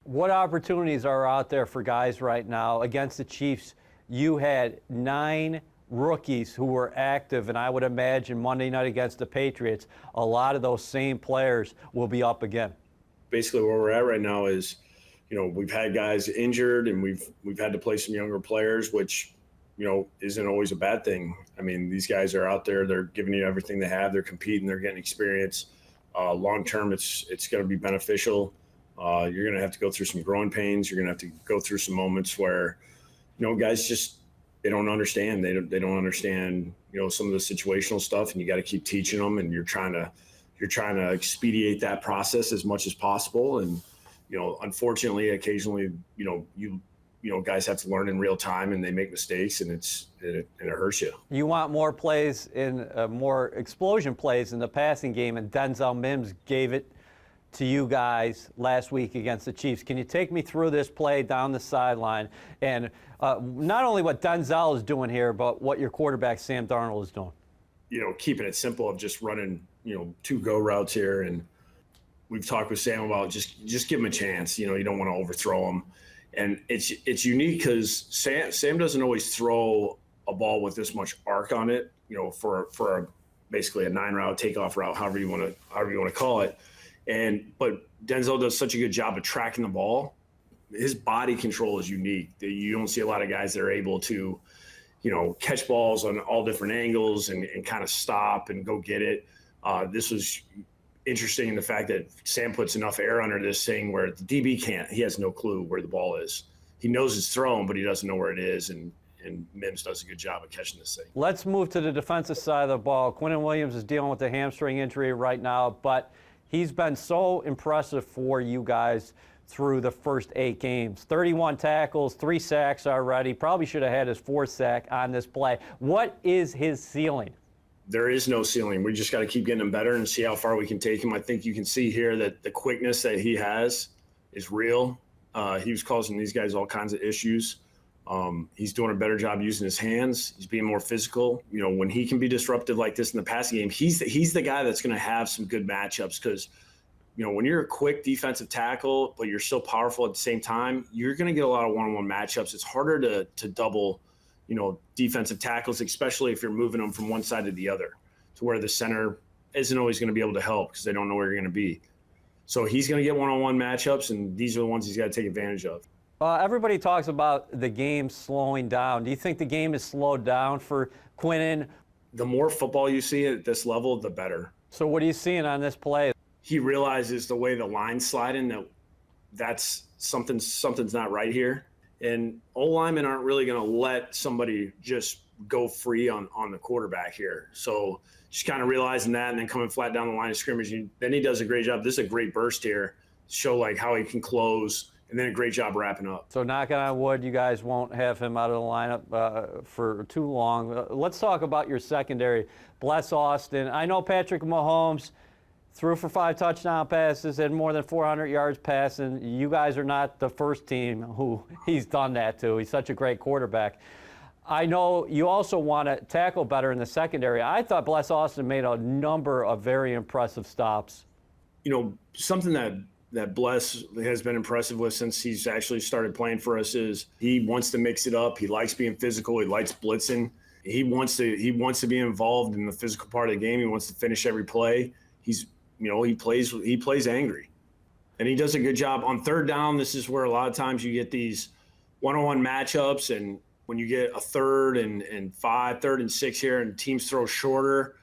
What opportunities are out there for guys right now? Against the Chiefs, you had 9 rookies who were active, and I would imagine Monday night against the Patriots, a lot of those same players will be up again. Basically, where we're at right now is, we've had guys injured, and we've had to play some younger players, which, isn't always a bad thing. I mean, these guys are out there; they're giving you everything they have. They're competing. They're getting experience. Long term, it's going to be beneficial. You're going to have to go through some growing pains. You're going to have to go through some moments where, guys just they don't understand. They don't understand, some of the situational stuff, and you got to keep teaching them. And you're trying to expedite that process as much as possible. And unfortunately, occasionally, guys have to learn in real time, and they make mistakes, and it hurts you. You want more plays in more explosion plays in the passing game, and Denzel Mims gave it to you guys last week against the Chiefs. Can you take me through this play down the sideline and not only what Denzel is doing here, but what your quarterback Sam Darnold is doing? Keeping it simple of just running, 2 go routes here, and we've talked with Sam about just give him a chance. You don't want to overthrow him, and it's unique because Sam doesn't always throw a ball with this much arc on it. For basically a 9-route takeoff route, however you want to call it. But Denzel does such a good job of tracking the ball. His body control is unique. You don't see a lot of guys that are able to, catch balls on all different angles and kind of stop and go get it. This was interesting in the fact that Sam puts enough air under this thing where the DB can't. He has no clue where the ball is. He knows it's thrown, but he doesn't know where it is. And Mims does a good job of catching this thing. Let's move to the defensive side of the ball. Quinnen Williams is dealing with a hamstring injury right now, but he's been so impressive for you guys through the first 8 games. 31 tackles, 3 sacks already. Probably should have had his 4th sack on this play. What is his ceiling? There is no ceiling. We just got to keep getting him better and see how far we can take him. I think you can see here that the quickness that he has is real. He was causing these guys all kinds of issues. He's doing a better job using his hands. He's being more physical. When he can be disruptive like this in the passing game, he's the guy that's going to have some good matchups because, when you're a quick defensive tackle, but you're so powerful at the same time, you're going to get a lot of one-on-one matchups. It's harder to double, defensive tackles, especially if you're moving them from one side to the other, to where the center isn't always going to be able to help because they don't know where you're going to be. So he's going to get one-on-one matchups, and these are the ones he's got to take advantage of. Everybody talks about the game slowing down. Do you think the game is slowed down for Quinnen? The more football you see at this level, the better. So what are you seeing on this play? He realizes the way the line's sliding that's something's not right here. And O-linemen aren't really going to let somebody just go free on the quarterback here. So just kind of realizing that and then coming flat down the line of scrimmage. Then he does a great job. This is a great burst here to show how he can close. And then a great job wrapping up. So knocking on wood, you guys won't have him out of the lineup for too long. Let's talk about your secondary. Bless Austin. I know Patrick Mahomes threw for 5 touchdown passes, had more than 400 yards passing. You guys are not the first team who he's done that to. He's such a great quarterback. I know you also want to tackle better in the secondary. I thought Bless Austin made a number of very impressive stops. Something that Bless has been impressive with since he's actually started playing for us is he wants to mix it up. He likes being physical. He likes blitzing. He wants to be involved in the physical part of the game. He wants to finish every play. He plays angry, and he does a good job on 3rd down. This is where a lot of times you get these one-on-one matchups, and when you get a 3rd and 5, 3rd and 6 here, and teams throw shorter.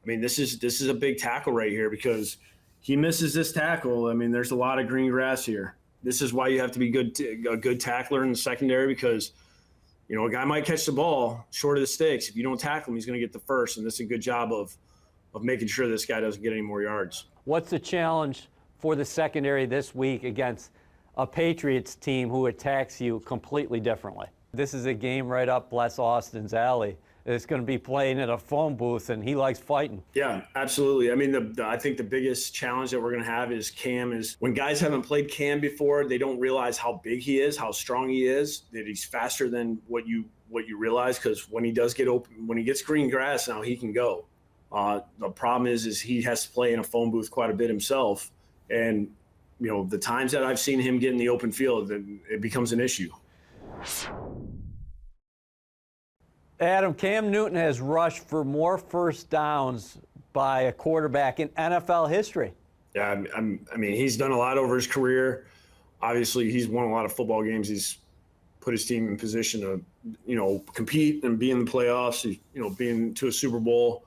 I mean, this is a big tackle right here because he misses this tackle. I mean, there's a lot of green grass here. This is why you have to be a good tackler in the secondary because, a guy might catch the ball short of the sticks. If you don't tackle him, he's going to get the first, and this is a good job of making sure this guy doesn't get any more yards. What's the challenge for the secondary this week against a Patriots team who attacks you completely differently? This is a game right up Bless Austin's alley. It's going to be playing in a phone booth, and he likes fighting. Yeah, absolutely. I mean, I think the biggest challenge that we're going to have is Cam. Is when guys haven't played Cam before, they don't realize how big he is, how strong he is, that he's faster than what you realize. Because when he does get open, when he gets green grass, now he can go. The problem is he has to play in a phone booth quite a bit himself, and the times that I've seen him get in the open field, it becomes an issue. Adam, Cam Newton has rushed for more first downs by a quarterback in NFL history. Yeah, I mean, he's done a lot over his career. Obviously, he's won a lot of football games. He's put his team in position to, compete and be in the playoffs, being to a Super Bowl.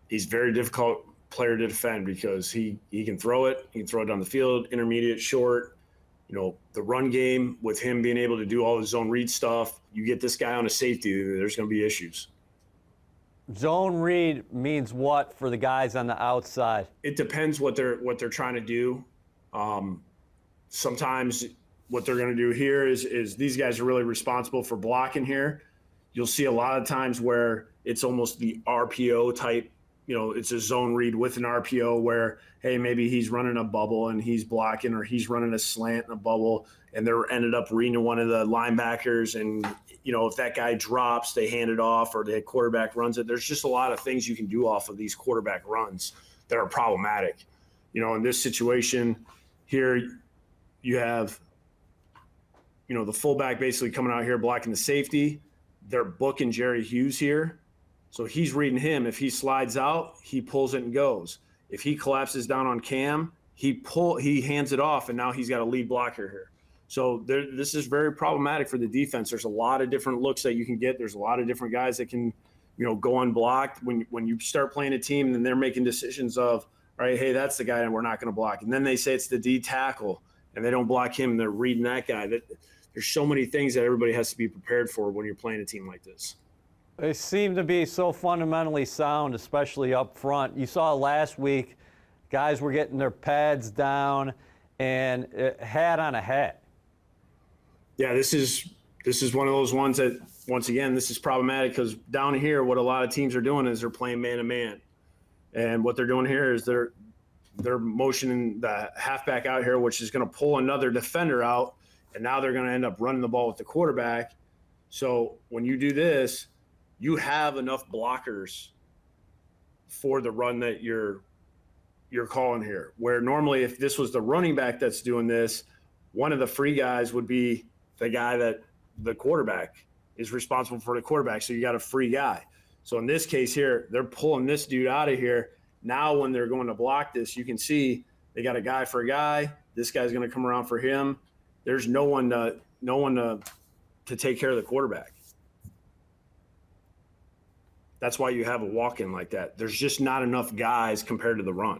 He's a very difficult player to defend because he can throw it. He can throw it down the field, intermediate, short. The run game with him being able to do all the zone read stuff, you get this guy on a safety, there's going to be issues. Zone read means what for the guys on the outside? It depends what they're trying to do. Sometimes what they're going to do here is these guys are really responsible for blocking here. You'll see a lot of times where it's almost the RPO type. It's a zone read with an RPO where, hey, maybe he's running a bubble and he's blocking, or he's running a slant in a bubble, and they're ended up reading to one of the linebackers. And, if that guy drops, they hand it off, or the quarterback runs it. There's just a lot of things you can do off of these quarterback runs that are problematic. In this situation here, you have, the fullback basically coming out here blocking the safety. They're booking Jerry Hughes here. So he's reading him. If he slides out, he pulls it and goes. If he collapses down on Cam, he hands it off, and now he's got a lead blocker here. So this is very problematic for the defense. There's a lot of different looks that you can get. There's a lot of different guys that can, go unblocked. When you start playing a team and they're making decisions of, all right, hey, that's the guy and we're not going to block. And then they say it's the D tackle, and they don't block him, and they're reading that guy. There's so many things that everybody has to be prepared for when you're playing a team like this. They seem to be so fundamentally sound, especially up front. You saw last week, guys were getting their pads down and hat on a hat. Yeah, this is one of those ones that, once again, this is problematic because down here, what a lot of teams are doing is they're playing man-to-man. And what they're doing here is they're motioning the halfback out here, which is going to pull another defender out, and now they're going to end up running the ball with the quarterback. So when you do this, you have enough blockers for the run that you're calling here. Where normally if this was the running back that's doing this, one of the free guys would be the guy that the quarterback is responsible for the quarterback. So you got a free guy. So in this case here, they're pulling this dude out of here. Now when they're going to block this, you can see they got a guy for a guy. This guy's going to come around for him. There's no one to take care of the quarterback. That's why you have a walk-in like that. There's just not enough guys compared to the run.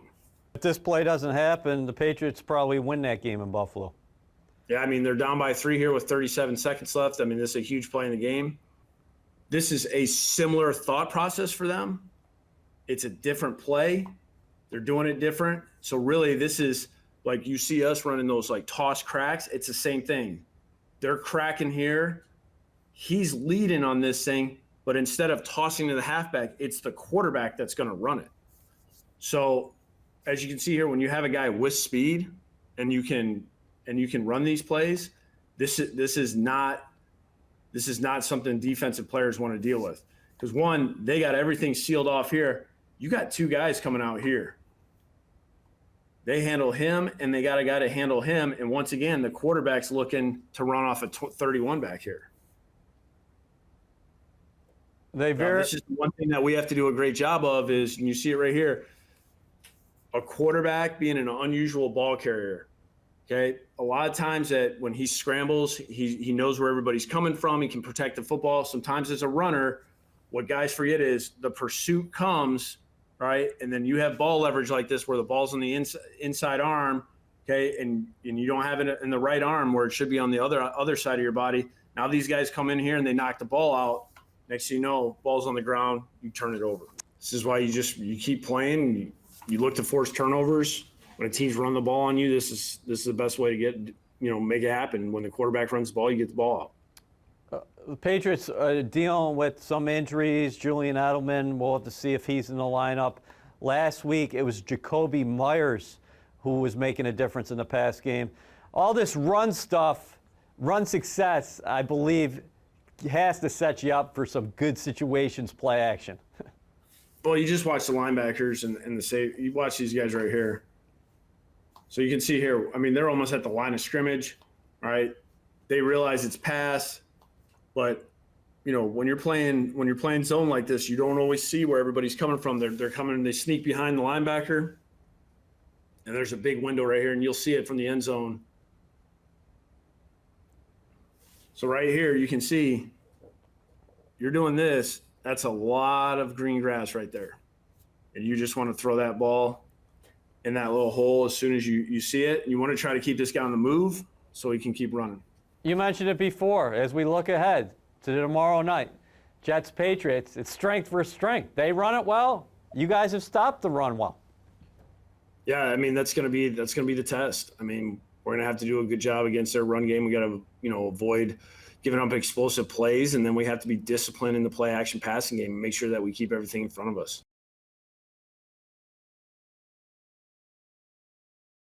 If this play doesn't happen, the Patriots probably win that game in Buffalo. Yeah, I mean, they're down by 3 here with 37 seconds left. I mean, this is a huge play in the game. This is a similar thought process for them. It's a different play. They're doing it different. So really, this is like you see us running those like toss cracks. It's the same thing. They're cracking here. He's leading on this thing. But instead of tossing to the halfback, it's the quarterback that's going to run it. So as you can see here, when you have a guy with speed and you can run these plays, this is not something defensive players want to deal with. Because one, they got everything sealed off here. You got two guys coming out here. They handle him, and they got a guy to handle him. And once again, the quarterback's looking to run off a 31 back here. This is one thing that we have to do a great job of is, and you see it right here, a quarterback being an unusual ball carrier. Okay, a lot of times that when he scrambles, he knows where everybody's coming from. He can protect the football. Sometimes as a runner, what guys forget is the pursuit comes, right? And then you have ball leverage like this where the ball's on the inside arm, okay, and you don't have it in the right arm where it should be on the other side of your body. Now these guys come in here and they knock the ball out. Next thing you know, ball's on the ground, you turn it over. This is why you keep playing. You look to force turnovers. When a team's run the ball on you, this is the best way to make it happen. When the quarterback runs the ball, you get the ball out. The Patriots are dealing with some injuries. Julian Edelman, we'll have to see if he's in the lineup. Last week, it was Jacoby Myers who was making a difference in the pass game. All this run stuff, run success, I believe, has to set you up for some good situations, play action. Well, you just watch the linebackers and the safety. You watch these guys right here. So you can see here, I mean, they're almost at the line of scrimmage, right? They realize it's pass, but you know, when you're playing zone like this, you don't always see where everybody's coming from. They're coming, they sneak behind the linebacker, and there's a big window right here, and you'll see it from the end zone. So right here, you can see you're doing this. That's a lot of green grass right there. And you just want to throw that ball in that little hole as soon as you see it. You want to try to keep this guy on the move so he can keep running. You mentioned it before. As we look ahead to tomorrow night, Jets, Patriots, it's strength versus strength. They run it well. You guys have stopped the run well. Yeah, I mean, that's gonna be the test. I mean, we're gonna have to do a good job against their run game. We got to, you know, avoid giving up explosive plays, and then we have to be disciplined in the play action passing game and make sure that we keep everything in front of us.